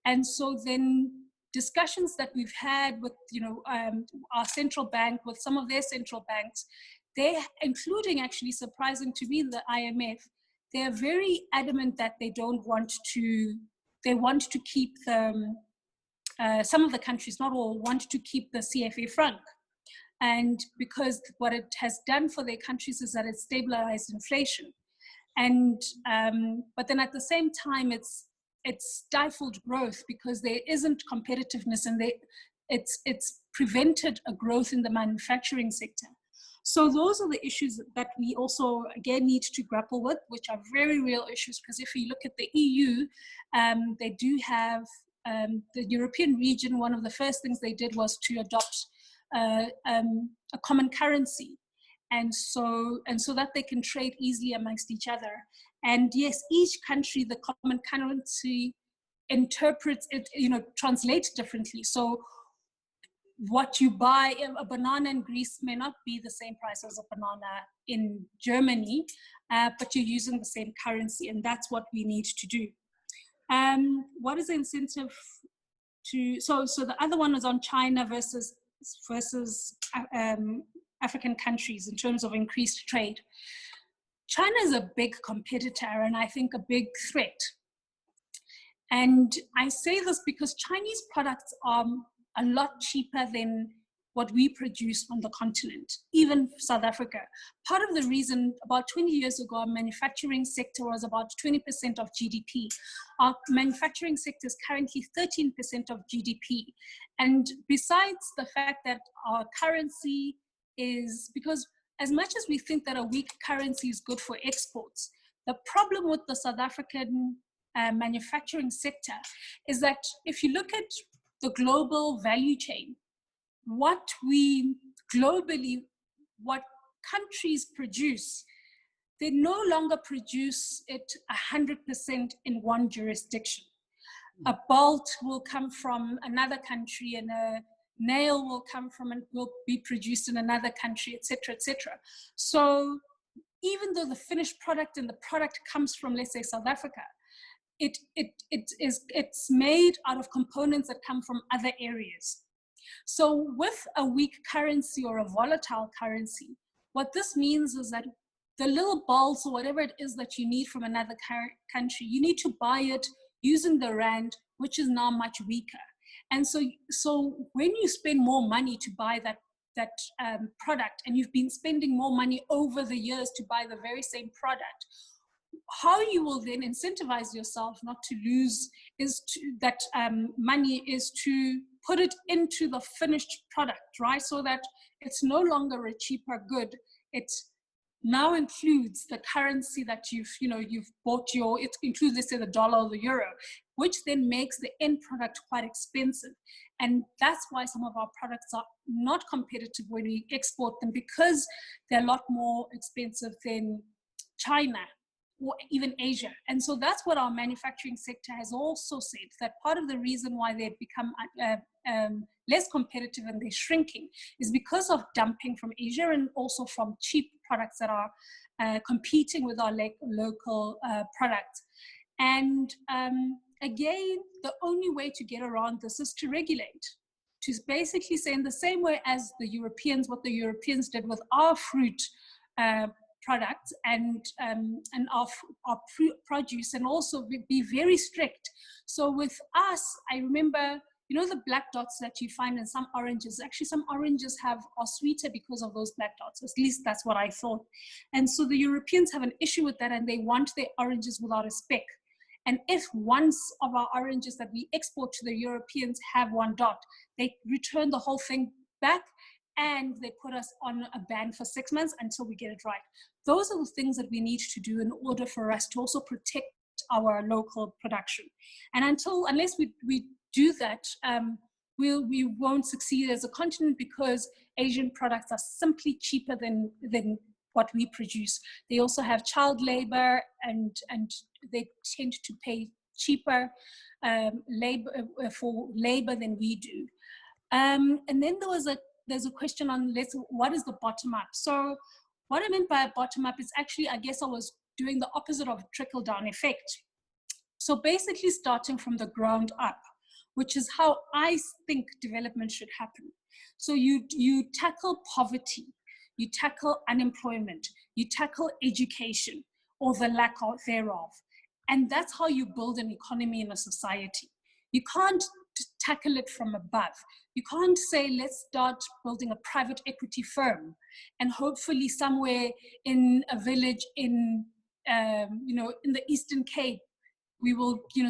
And so then discussions that we've had with, our central bank, with some of their central banks, including actually, surprising to me, the IMF, they're very adamant that they want to keep some of the countries, not all, want to keep the CFA franc. And because what it has done for their countries is that it's stabilized inflation. And, but then at the same time, it's stifled growth because there isn't competitiveness, and it's prevented a growth in the manufacturing sector. So those are the issues that we also, again, need to grapple with, which are very real issues, because if you look at the EU, they do have the European region. One of the first things they did was to adopt a common currency. And so that they can trade easily amongst each other. And yes, each country, the common currency interprets it, translates differently. So what you buy, a banana in Greece may not be the same price as a banana in Germany, but you're using the same currency, and that's what we need to do. What is the incentive to, so the other one is on China versus African countries in terms of increased trade. China is a big competitor, and I think a big threat. And I say this because Chinese products are a lot cheaper than what we produce on the continent, even South Africa. Part of the reason, about 20 years ago, our manufacturing sector was about 20% of GDP. Our manufacturing sector is currently 13% of GDP. And besides the fact that our currency is, because as much as we think that a weak currency is good for exports, the problem with the South African manufacturing sector is that if you look at the global value chain, what countries produce, they no longer produce it 100% in one jurisdiction. A bolt will come from another country, and a nail will come from and will be produced in another country, etc., etc. So even though the finished product and the product comes from, let's say, South Africa, it's made out of components that come from other areas. So with a weak currency or a volatile currency, what this means is that the little balls or whatever it is that you need from another country, you need to buy it using the rand, which is now much weaker. And so when you spend more money to buy that product, and you've been spending more money over the years to buy the very same product, how you will then incentivize yourself not to lose that money is to put it into the finished product, right? So that it's no longer a cheaper good. It's now includes the currency that you've bought it includes, let's say, the dollar or the euro, which then makes the end product quite expensive. And that's why some of our products are not competitive when we export them, because they're a lot more expensive than China or even Asia. And so that's what our manufacturing sector has also said, that part of the reason why they've become less competitive and they're shrinking is because of dumping from Asia and also from cheap products that are competing with our local products. And again, the only way to get around this is to regulate, to basically say, in the same way as what the Europeans did with our fruit products and our produce, and also be very strict. So with us, I remember, the black dots that you find in some oranges, actually some oranges are sweeter because of those black dots. At least that's what I thought. And so the Europeans have an issue with that, and they want their oranges without a speck. And if once of our oranges that we export to the Europeans have one dot, they return the whole thing back, and they put us on a ban for 6 months until we get it right. Those are the things that we need to do in order for us to also protect our local production. And unless we do that, we won't succeed as a continent, because Asian products are simply cheaper than what we produce. They also have child labor, and they tend to pay cheaper for labor than we do. And then there's a question on what is the bottom up? So what I meant by a bottom up is actually, I guess I was doing the opposite of trickle down effect. So basically starting from the ground up, which is how I think development should happen. So you tackle poverty, you tackle unemployment, you tackle education or the lack thereof. And that's how you build an economy in a society. You can't tackle it from above. You can't say, let's start building a private equity firm, and hopefully somewhere in a village in the Eastern Cape,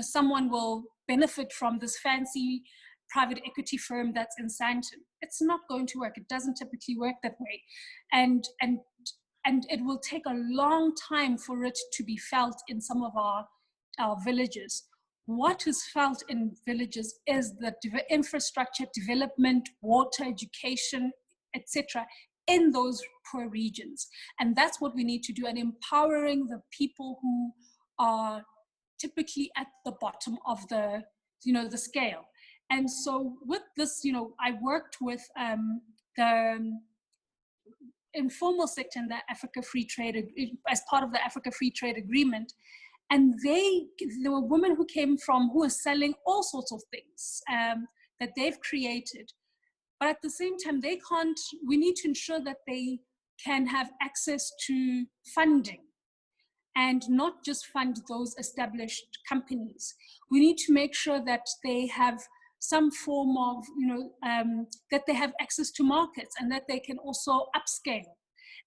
someone will benefit from this fancy private equity firm that's in Sandton. It's not going to work. It doesn't typically work that way. And it will take a long time for it to be felt in some of our villages. What is felt in villages is the infrastructure development, water, education, etc., in those poor regions. And that's what we need to do, and empowering the people who are typically at the bottom of the scale. And so with this, I worked with the informal sector in the Africa Free Trade, as part of the Africa Free Trade Agreement. And there were women who were selling all sorts of things that they've created. But at the same time, we need to ensure that they can have access to funding, and not just fund those established companies. We need to make sure that they have some form of, that they have access to markets, and that they can also upscale.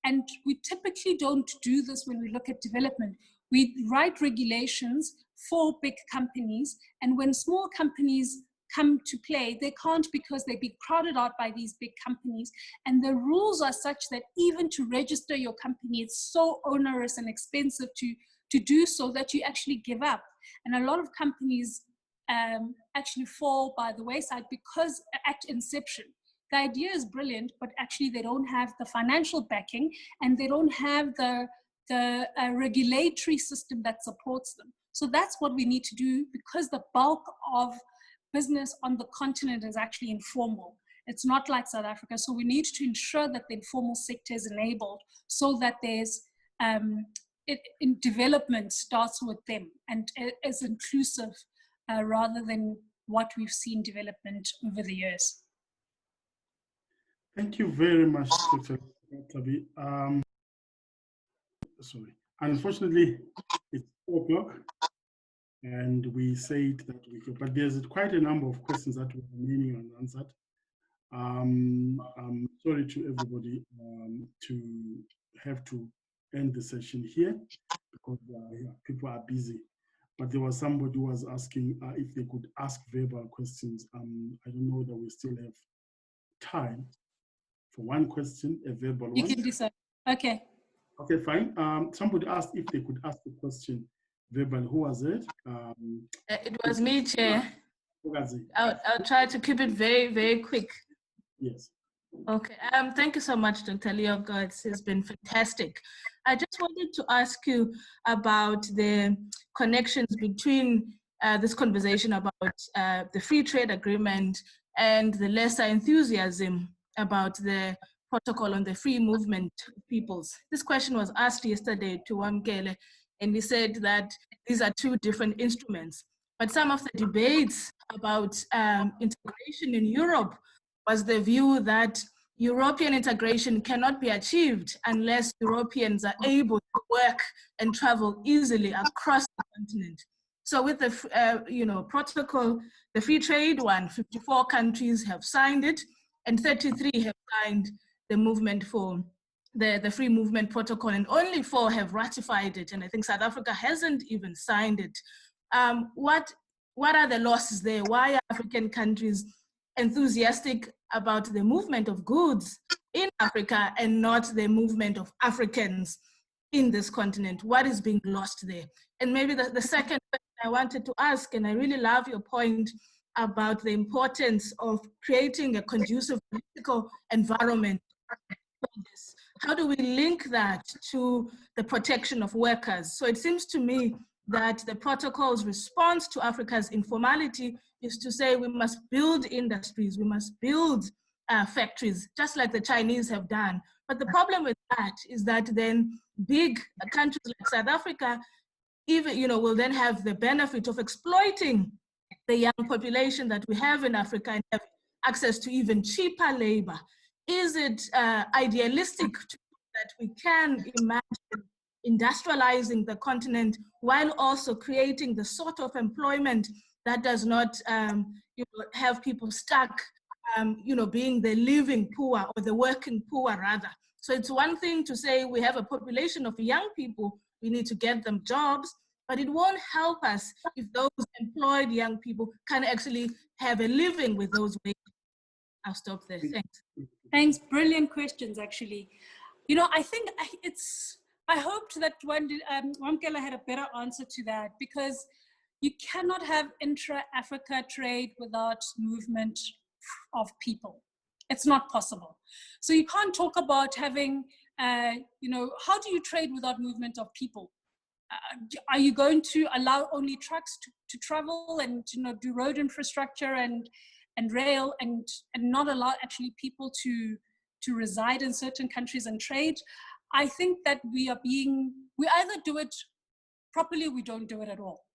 And we typically don't do this when we look at development. We write regulations for big companies, and when small companies come to play, they can't, because they've been crowded out by these big companies. And the rules are such that even to register your company, it's so onerous and expensive to do so that you actually give up. And a lot of companies actually fall by the wayside, because at inception, the idea is brilliant, but actually they don't have the financial backing, and they don't have the regulatory system that supports them. So that's what we need to do, because the bulk of business on the continent is actually informal. It's not like South Africa. So we need to ensure that the informal sector is enabled, so that there's in development starts with them and is inclusive, rather than what we've seen development over the years. Thank you very much, Dr. Thabi. Sorry, unfortunately, it's 4 o'clock, and we said that we could, but there's quite a number of questions that were remaining unanswered. I'm sorry to everybody to have to end the session here, because people are busy. But there was somebody who was asking if they could ask verbal questions. I don't know that we still have time for one question, a verbal one. You can do so. Okay. Okay, fine. Somebody asked if they could ask the question verbally. Who was it? It was me, Chair. I'll try to keep it very, very quick. Yes. Okay. Thank you so much, Dr. Leoka. It's been fantastic. I just wanted to ask you about the connections between this conversation about the free trade agreement and the lesser enthusiasm about the protocol on the free movement of peoples. This question was asked yesterday to Wamkele, and he said that these are two different instruments. But some of the debates about integration in Europe was the view that European integration cannot be achieved unless Europeans are able to work and travel easily across the continent. So with the protocol, the free trade one, 54 countries have signed it, and 33 have signed the movement for the free movement protocol, and only 4 have ratified it. And I think South Africa hasn't even signed it. What are the losses there? Why are African countries enthusiastic about the movement of goods in Africa and not the movement of Africans in this continent? What is being lost there? And maybe the second question I wanted to ask, and I really love your point about the importance of creating a conducive political environment for this. How do we link that to the protection of workers? So it seems to me that the protocol's response to Africa's informality is to say we must build industries, we must build factories, just like the Chinese have done. But the problem with that is that then big countries like South Africa even, will then have the benefit of exploiting the young population that we have in Africa and have access to even cheaper labor. Is it idealistic that we can imagine industrializing the continent while also creating the sort of employment that does not have people stuck, being the living poor or the working poor rather. So it's one thing to say we have a population of young people, we need to get them jobs, but it won't help us if those employed young people can actually have a living with those wages. I'll stop there, thanks. Thanks, brilliant questions actually. I think I hoped that Wamkele had a better answer to that, because you cannot have intra-Africa trade without movement of people. It's not possible. So you can't talk about having, how do you trade without movement of people? Are you going to allow only trucks to travel and do road infrastructure and rail and not allow actually people to reside in certain countries and trade? I think that we either do it properly or we don't do it at all.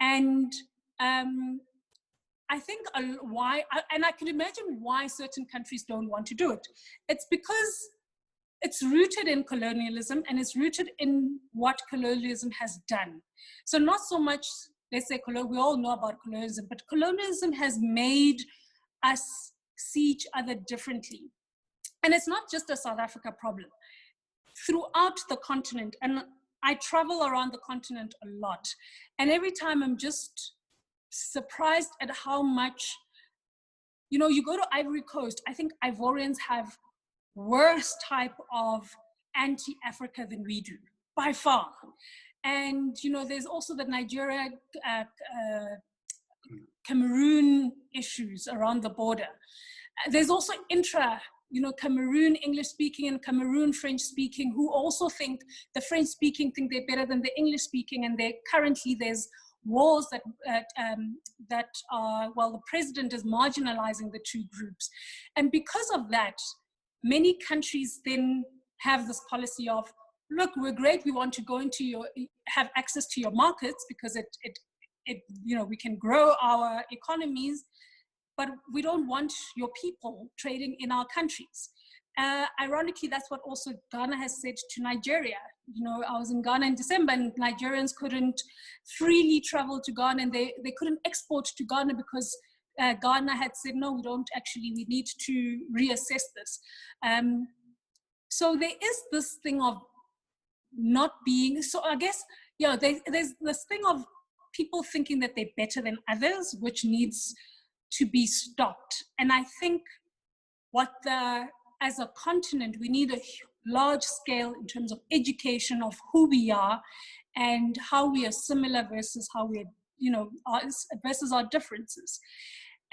And I think why, and I can imagine why certain countries don't want to do it. It's because it's rooted in colonialism and it's rooted in what colonialism has done. So not so much, let's say, we all know about colonialism, but colonialism has made us see each other differently. And it's not just a South Africa problem. Throughout the continent, and I travel around the continent a lot, and every time I'm just surprised at how much, you go to Ivory Coast, I think Ivorians have worse type of anti-Africa than we do, by far. And, there's also the Nigeria, Cameroon issues around the border. There's also Cameroon English-speaking and Cameroon French-speaking who also think the French-speaking think they're better than the English-speaking, and currently there's wars that are, the president is marginalizing the two groups. And because of that, many countries then have this policy of, look, we're great, we want to go into have access to your markets because we can grow our economies, but we don't want your people trading in our countries. Ironically, that's what also Ghana has said to Nigeria. I was in Ghana in December and Nigerians couldn't freely travel to Ghana, and they couldn't export to Ghana because Ghana had said, no, we need to reassess this. So there is this thing of not being, so I guess, there's this thing of people thinking that they're better than others, which needs to be stopped. And I think as a continent, we need a large scale in terms of education of who we are and how we are similar versus how we are, versus our differences.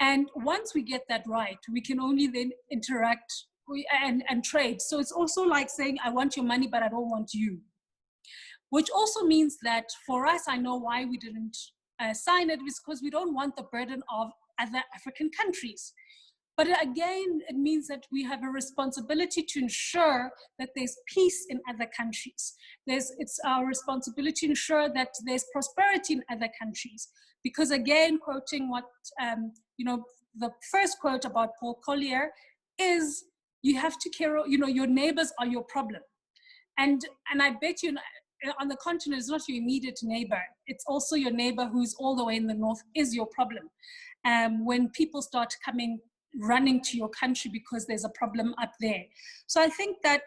And once we get that right, we can only then interact and trade. So it's also like saying, I want your money, but I don't want you. Which also means that for us, I know why we didn't sign it, was because we don't want the burden of other African countries. But again, it means that we have a responsibility to ensure that there's peace in other countries. It's our responsibility to ensure that there's prosperity in other countries. Because again, quoting what, the first quote about Paul Collier is, you have to care, your neighbors are your problem. And I bet you, on the continent, it's not your immediate neighbor. It's also your neighbor who's all the way in the north is your problem. When people start running to your country because there's a problem up there. So I think that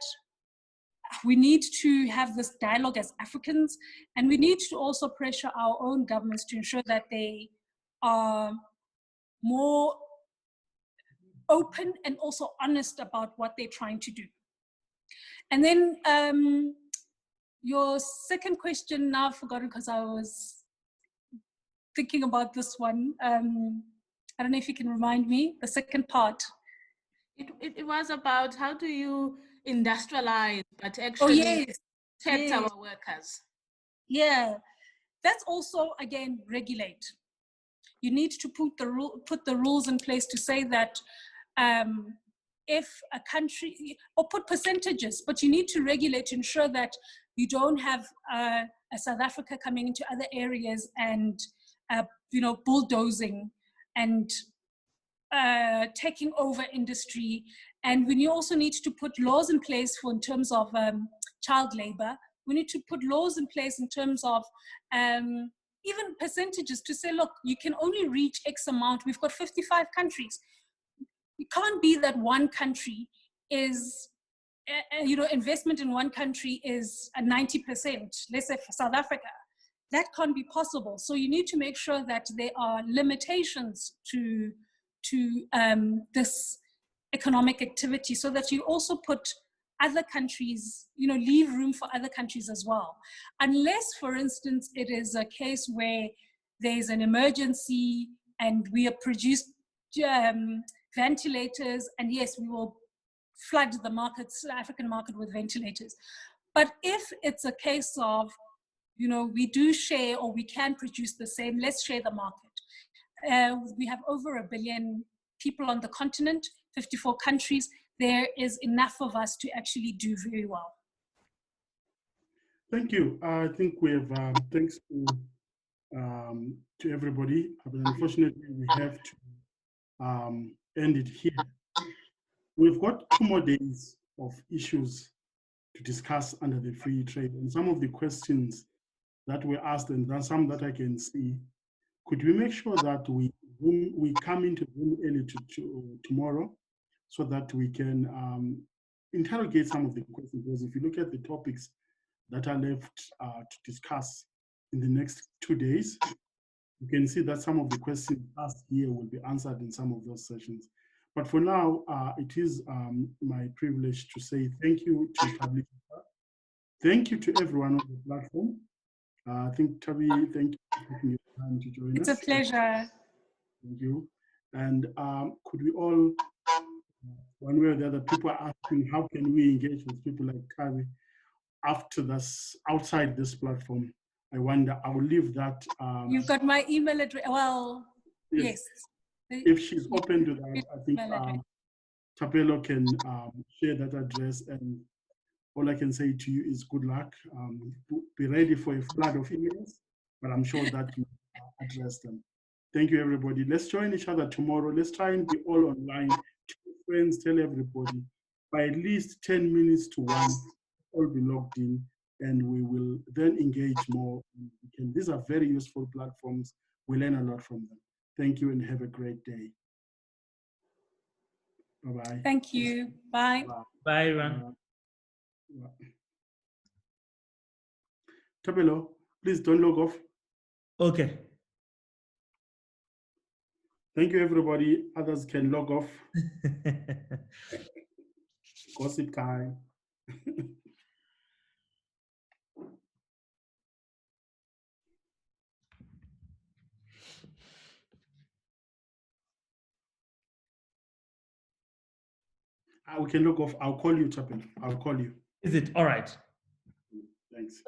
we need to have this dialogue as Africans, and we need to also pressure our own governments to ensure that they are more open and also honest about what they're trying to do. And then your second question, now I've forgotten because I was thinking about this one. I don't know if you can remind me, the second part. It was about how do you industrialize, but actually protect our workers. Yeah, that's also, again, regulate. You need to put the rules in place to say that if a country, or put percentages, but you need to regulate to ensure that you don't have a South Africa coming into other areas and bulldozing and taking over industry. And when you also need to put laws in place in terms of child labor, we need to put laws in place in terms of even percentages to say, look, you can only reach X amount. We've got 55 countries. It can't be that one country is, investment in one country is 90%, let's say for South Africa. That can't be possible. So you need to make sure that there are limitations to this economic activity, so that you also put other countries, leave room for other countries as well. Unless, for instance, it is a case where there's an emergency and we have produced ventilators, and yes, we will flood the African market with ventilators. But if it's a case of, we do share, or we can produce the same, let's share the market. We have over 1 billion people on the continent, 54 countries. There is enough of us to actually do very well. Thank you. I think we have, thanks to everybody. But unfortunately, we have to end it here. We've got 2 more days of issues to discuss under the free trade. And some of the questions that were asked, and then some that I can see, could we make sure that we come into Zoom early tomorrow, so that we can interrogate some of the questions? Because if you look at the topics that are left to discuss in the next 2 days, you can see that some of the questions asked here will be answered in some of those sessions. But for now, it is my privilege to say thank you to Thabi. Thank you to everyone on the platform. I think, Thabi, thank you for taking your time to join us. It's a pleasure. Thank you. And could we all, one way or the other, people are asking, how can we engage with people like Thabi after this, outside this platform? I wonder, I will leave that. You've got my email address. Well, yes. If she's open to that, I think Thapelo can share that address, and all I can say to you is good luck. Be ready for a flood of emails, but I'm sure that you address them. Thank you, everybody. Let's join each other tomorrow. Let's try and be all online. Tell friends, tell everybody. By at least 10 minutes to 1, all be logged in, and we will then engage more. These are very useful platforms. We learn a lot from them. Thank you, and have a great day. Bye-bye. Thank you. Bye. Bye, everyone. Thapelo, please don't log off. Okay. Thank you, everybody. Others can log off. Gossip time. We can look off. I'll call you, Chapel. I'll call you. Is it all right? Thanks.